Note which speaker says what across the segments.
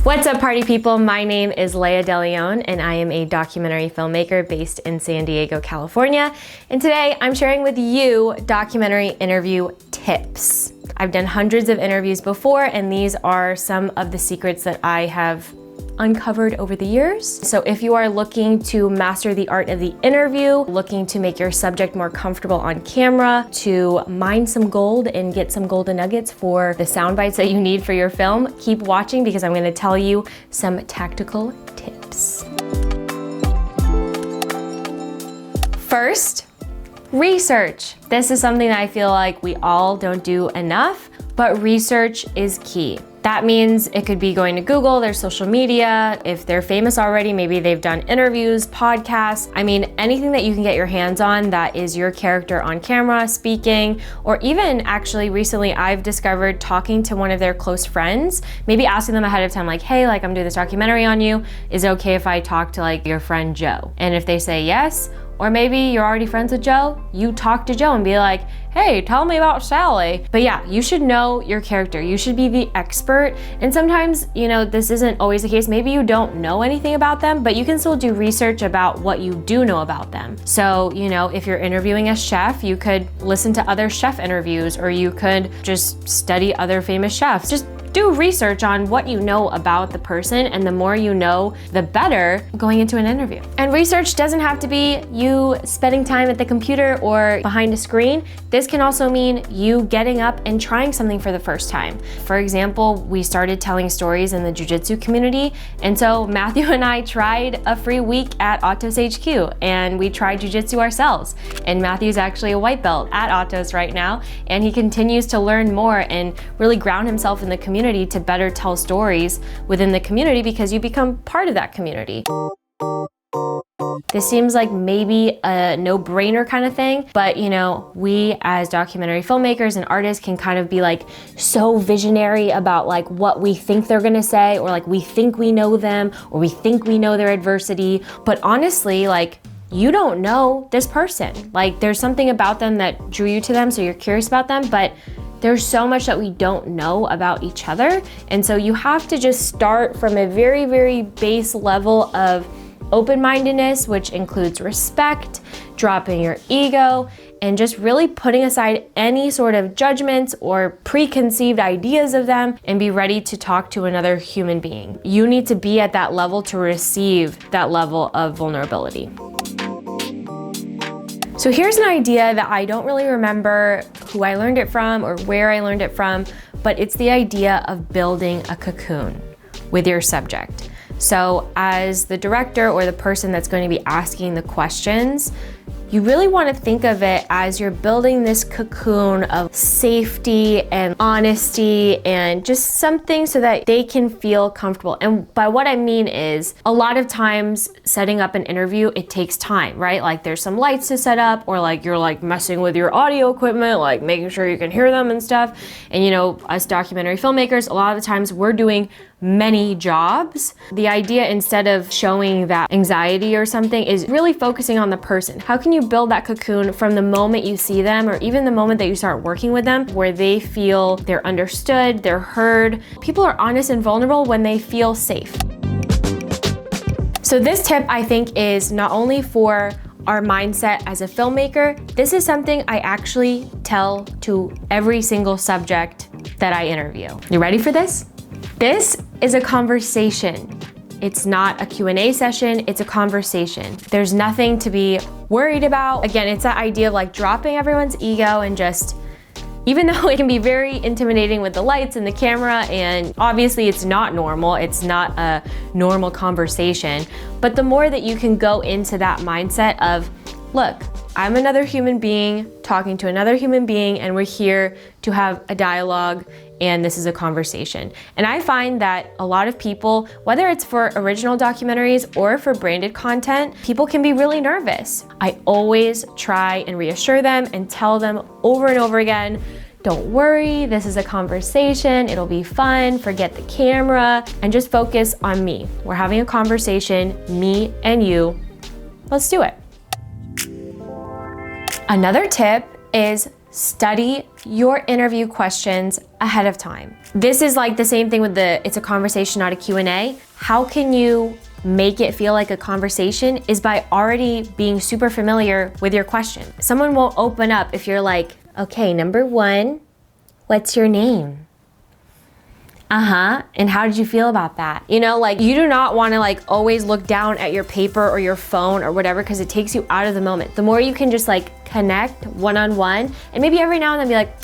Speaker 1: What's up, party people? My name is Leah DeLeon, and I am a documentary filmmaker based in San Diego, California. And today I'm sharing with you documentary interview tips. I've done hundreds of interviews before, and these are some of the secrets that I have uncovered over the years. So if you are looking to master the art of the interview, looking to make your subject more comfortable on camera, to mine some gold and get some golden nuggets for the sound bites that you need for your film, keep watching because I'm going to tell you some tactical tips. First, research. This is something that I feel like we all don't do enough, but research is key. That means it could be going to Google, their social media. If they're famous already, maybe they've done interviews, podcasts. I mean, anything that you can get your hands on that is your character on camera, speaking, or even actually recently I've discovered talking to one of their close friends, maybe asking them ahead of time, like, hey, like I'm doing this documentary on you. Is it okay if I talk to like your friend Joe? And if they say yes, or maybe you're already friends with Joe, you talk to Joe and be like, hey, tell me about Sally. But yeah, you should know your character. You should be the expert. And sometimes, you know, this isn't always the case. Maybe you don't know anything about them, but you can still do research about what you do know about them. So, you know, if you're interviewing a chef, you could listen to other chef interviews, or you could just study other famous chefs. Just do research on what you know about the person, and the more you know, the better going into an interview. And research doesn't have to be you spending time at the computer or behind a screen. This can also mean you getting up and trying something for the first time. For example, we started telling stories in the jiu-jitsu community, and so Matthew and I tried a free week at Autos HQ, and we tried jiu-jitsu ourselves. And Matthew's actually a white belt at Autos right now, and he continues to learn more and really ground himself in the community to better tell stories within the community, because you become part of that community. This seems like maybe a no-brainer kind of thing, but you know, we as documentary filmmakers and artists can kind of be like so visionary about like what we think they're gonna say, or like we think we know them, or we think we know their adversity. But honestly, like, you don't know this person. Like, there's something about them that drew you to them, so you're curious about them, but there's so much that we don't know about each other. And so you have to just start from a very, very base level of open-mindedness, which includes respect, dropping your ego, and just really putting aside any sort of judgments or preconceived ideas of them, and be ready to talk to another human being. You need to be at that level to receive that level of vulnerability. So here's an idea that I don't really remember who I learned it from or where I learned it from, but it's the idea of building a cocoon with your subject. So as the director or the person that's going to be asking the questions, you really want to think of it as you're building this cocoon of safety and honesty and just something so that they can feel comfortable. And by what I mean is, a lot of times setting up an interview, it takes time, right? Like there's some lights to set up, or like you're like messing with your audio equipment, like making sure you can hear them and stuff. And you know, us documentary filmmakers, a lot of the times we're doing many jobs. The idea, instead of showing that anxiety or something, is really focusing on the person. How can you build that cocoon from the moment you see them, or even the moment that you start working with them, where they feel they're understood, they're heard. People are honest and vulnerable when they feel safe. So this tip, I think, is not only for our mindset as a filmmaker, this is something I actually tell to every single subject that I interview. You ready for this? This is a conversation. It's not a Q&A session, it's a conversation. There's nothing to be worried about. Again, it's that idea of like dropping everyone's ego and just, even though it can be very intimidating with the lights and the camera, and obviously it's not normal, it's not a normal conversation, but the more that you can go into that mindset of, look, I'm another human being talking to another human being, and we're here to have a dialogue, and this is a conversation. And I find that a lot of people, whether it's for original documentaries or for branded content, people can be really nervous. I always try and reassure them and tell them over and over again, don't worry, this is a conversation, it'll be fun, forget the camera, and just focus on me. We're having a conversation, me and you, let's do it. Another tip is study your interview questions ahead of time. This is like the same thing with it's a conversation, not a Q&A. How can you make it feel like a conversation is by already being super familiar with your question. Someone won't open up if you're like, okay, number one, what's your name? And how did you feel about that? You know, like you do not want to like always look down at your paper or your phone or whatever, because it takes you out of the moment. The more you can just like connect one-on-one, and maybe every now and then be like,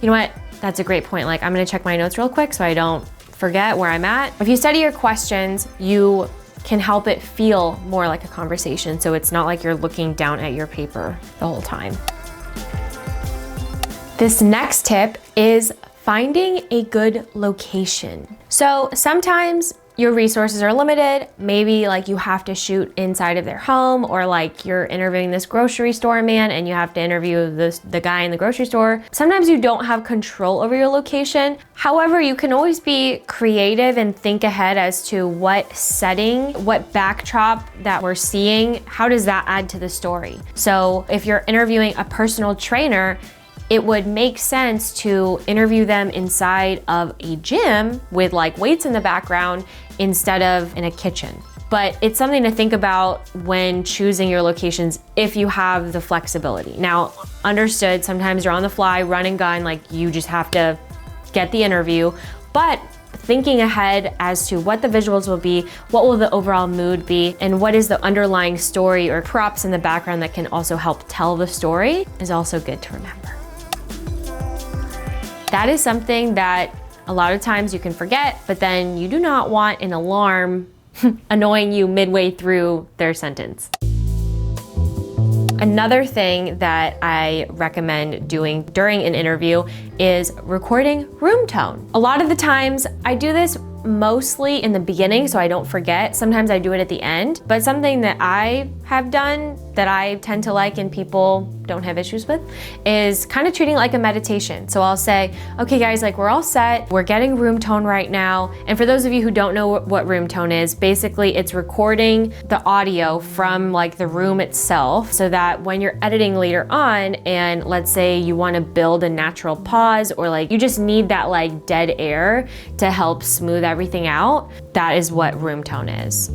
Speaker 1: you know what, that's a great point. Like I'm gonna check my notes real quick so I don't forget where I'm at. If you study your questions, you can help it feel more like a conversation, so it's not like you're looking down at your paper the whole time. This next tip is finding a good location. So sometimes your resources are limited. Maybe like you have to shoot inside of their home, or like you're interviewing this grocery store man and you have to interview the guy in the grocery store. Sometimes you don't have control over your location. However, you can always be creative and think ahead as to what setting, what backdrop that we're seeing, how does that add to the story? So if you're interviewing a personal trainer, it would make sense to interview them inside of a gym with like weights in the background instead of in a kitchen. But it's something to think about when choosing your locations if you have the flexibility. Now, understood, sometimes you're on the fly, run and gun, like you just have to get the interview, but thinking ahead as to what the visuals will be, what will the overall mood be, and what is the underlying story or props in the background that can also help tell the story is also good to remember. That is something that a lot of times you can forget, but then you do not want an alarm annoying you midway through their sentence. Another thing that I recommend doing during an interview is recording room tone. A lot of the times I do this mostly in the beginning so I don't forget. Sometimes I do it at the end, but something that I have done that I tend to like and people don't have issues with is kind of treating it like a meditation. So I'll say, okay guys, like we're all set, we're getting room tone right now. And for those of you who don't know what room tone is, basically it's recording the audio from like the room itself so that when you're editing later on and let's say you want to build a natural pause or like you just need that like dead air to help smooth everything out, that is what room tone is.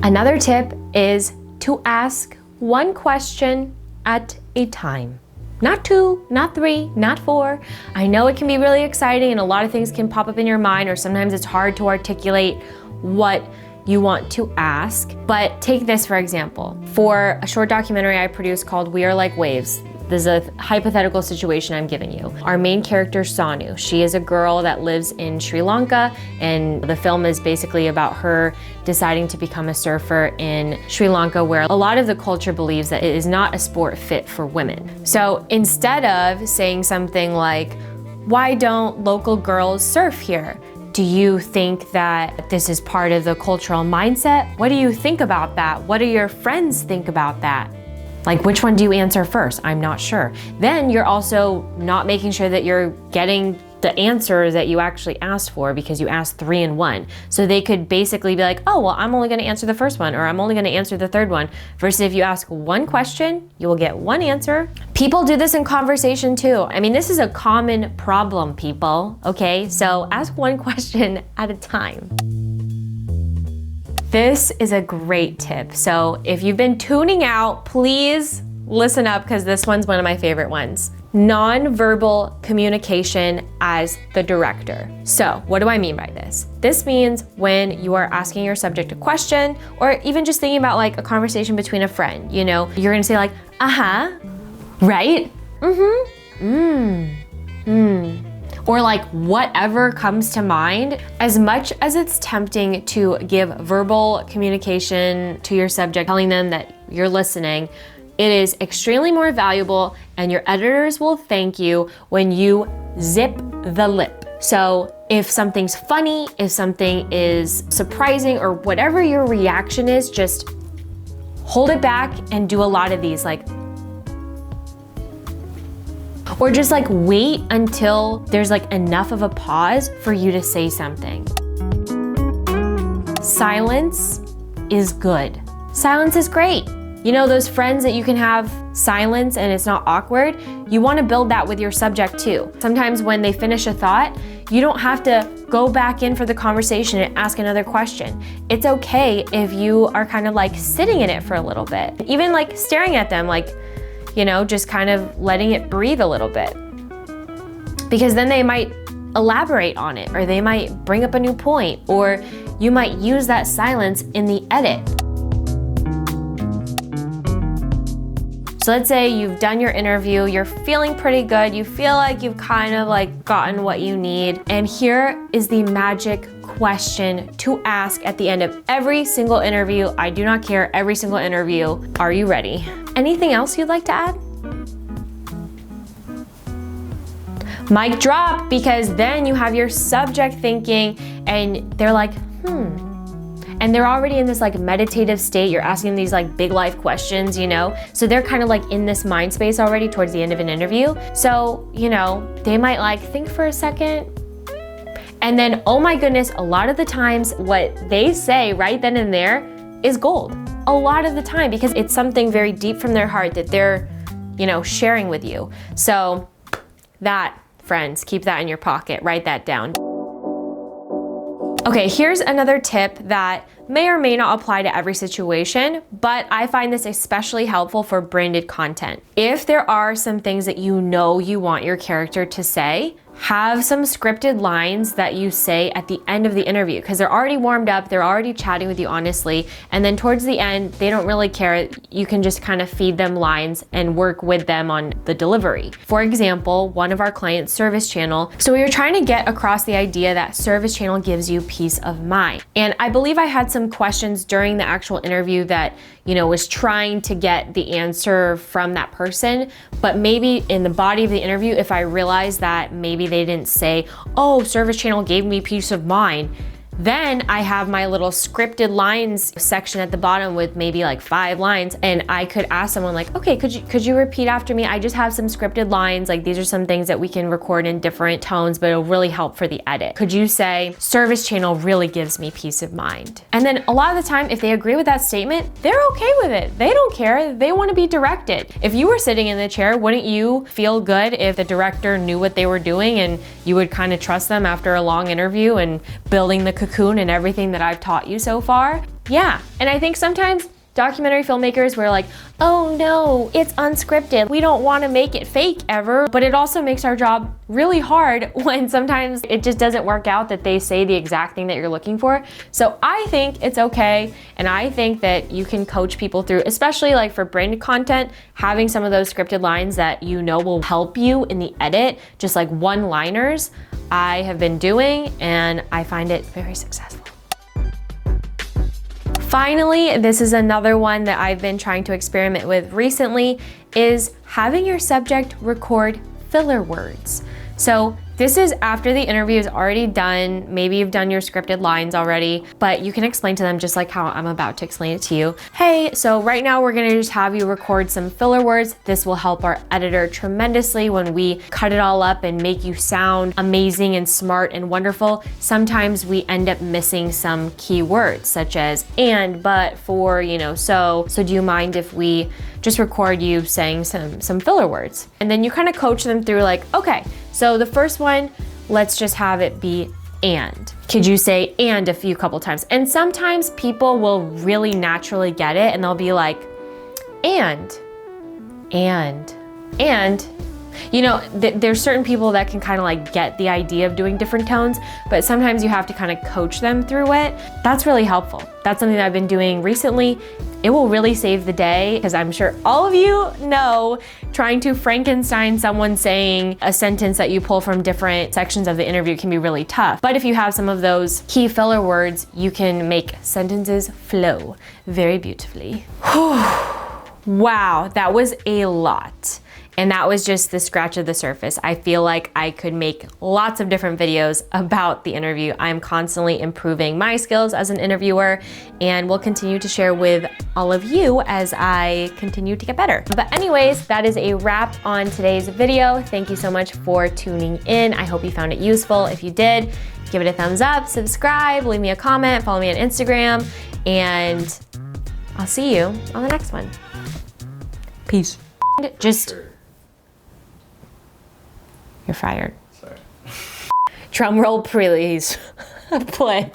Speaker 1: Another tip is to ask one question at a time. Not two, not three, not four. I know it can be really exciting and a lot of things can pop up in your mind, or sometimes it's hard to articulate what you want to ask. But take this for example. For a short documentary I produced called We Are Like Waves, this is a hypothetical situation I'm giving you. Our main character, Sanu, she is a girl that lives in Sri Lanka, and the film is basically about her deciding to become a surfer in Sri Lanka, where a lot of the culture believes that it is not a sport fit for women. So instead of saying something like, why don't local girls surf here? Do you think that this is part of the cultural mindset? What do you think about that? What do your friends think about that? Like, which one do you answer first? I'm not sure. Then you're also not making sure that you're getting the answer that you actually asked for because you asked 3 in 1. So they could basically be like, oh, well, I'm only gonna answer the first one, or I'm only gonna answer the third one. Versus if you ask one question, you will get one answer. People do this in conversation too. I mean, this is a common problem, people, okay? So ask one question at a time. This is a great tip. So if you've been tuning out, please listen up because this one's one of my favorite ones. Nonverbal communication as the director. So what do I mean by this? This means when you are asking your subject a question, or even just thinking about like a conversation between a friend, you know, you're gonna say like, uh-huh, right? Or like whatever comes to mind. As much as it's tempting to give verbal communication to your subject, telling them that you're listening, it is extremely more valuable, and your editors will thank you when you zip the lip. So if something's funny, if something is surprising, or whatever your reaction is, just hold it back and do a lot of these, like, or just like wait until there's like enough of a pause for you to say something. Silence is good. Silence is great. You know, those friends that you can have silence and it's not awkward, you want to build that with your subject too. Sometimes when they finish a thought, you don't have to go back in for the conversation and ask another question. It's okay if you are kind of like sitting in it for a little bit. Even like staring at them, like, you know, just kind of letting it breathe a little bit. Because then they might elaborate on it, or they might bring up a new point, or you might use that silence in the edit. So let's say you've done your interview, you're feeling pretty good, you feel like you've kind of like gotten what you need, and here is the magic question to ask at the end of every single interview. I do not care, every single interview. Are you ready? Anything else you'd like to add? Mic drop, because then you have your subject thinking and they're like, and they're already in this like meditative state. You're asking these like big life questions, you know? So they're kind of like in this mind space already towards the end of an interview. So, you know, they might like think for a second. And then, oh my goodness, a lot of the times what they say right then and there is gold. A lot of the time, because it's something very deep from their heart that they're, you know, sharing with you. So that, friends, keep that in your pocket, write that down. Okay, here's another tip that may or may not apply to every situation, but I find this especially helpful for branded content. If there are some things that you know you want your character to say, have some scripted lines that you say at the end of the interview, because they're already warmed up, they're already chatting with you honestly, and then towards the end, they don't really care. You can just kind of feed them lines and work with them on the delivery. For example, one of our clients, Service Channel, so we were trying to get across the idea that Service Channel gives you peace of mind. And I believe I had some questions during the actual interview that, you know, was trying to get the answer from that person, but maybe in the body of the interview, if I realized that maybe they didn't say, oh, Service Channel gave me peace of mind, then I have my little scripted lines section at the bottom with maybe like 5 lines, and I could ask someone like, okay, could you repeat after me? I just have some scripted lines, like these are some things that we can record in different tones, but it'll really help for the edit. Could you say, Service Channel really gives me peace of mind? And then a lot of the time, if they agree with that statement, they're okay with it. They don't care, they wanna be directed. If you were sitting in the chair, wouldn't you feel good if the director knew what they were doing and you would kind of trust them after a long interview and building the Cocoon and everything that I've taught you so far? Yeah, and I think sometimes documentary filmmakers were like, oh no, it's unscripted. We don't want to make it fake ever, but it also makes our job really hard when sometimes it just doesn't work out that they say the exact thing that you're looking for. So I think it's okay, and I think that you can coach people through, especially like for branded content, having some of those scripted lines that you know will help you in the edit, just like one-liners, I have been doing, and I find it very successful. Finally, this is another one that I've been trying to experiment with recently, is having your subject record filler words. So this is after the interview is already done. Maybe you've done your scripted lines already, but you can explain to them just like how I'm about to explain it to you. Hey, so right now we're gonna just have you record some filler words. This will help our editor tremendously when we cut it all up and make you sound amazing and smart and wonderful. Sometimes we end up missing some key words such as and, but, for, you know, so do you mind if we just record you saying some filler words? And then you kind of coach them through like, okay, so the first one, let's just have it be and. Could you say and a couple times? And sometimes people will really naturally get it and they'll be like, and. You know, there's certain people that can kind of like get the idea of doing different tones, but sometimes you have to kind of coach them through it. That's really helpful. That's something that I've been doing recently. It will really save the day, because I'm sure all of you know trying to Frankenstein someone saying a sentence that you pull from different sections of the interview can be really tough. But if you have some of those key filler words, you can make sentences flow very beautifully. Wow, that was a lot. And that was just the scratch of the surface. I feel like I could make lots of different videos about the interview. I'm constantly improving my skills as an interviewer, and will continue to share with all of you as I continue to get better. But anyways, that is a wrap on today's video. Thank you so much for tuning in. I hope you found it useful. If you did, give it a thumbs up, subscribe, leave me a comment, follow me on Instagram, and I'll see you on the next one. Peace. Just,
Speaker 2: Sure.
Speaker 1: you're fired.
Speaker 2: Sorry.
Speaker 1: Drum roll, please. Please.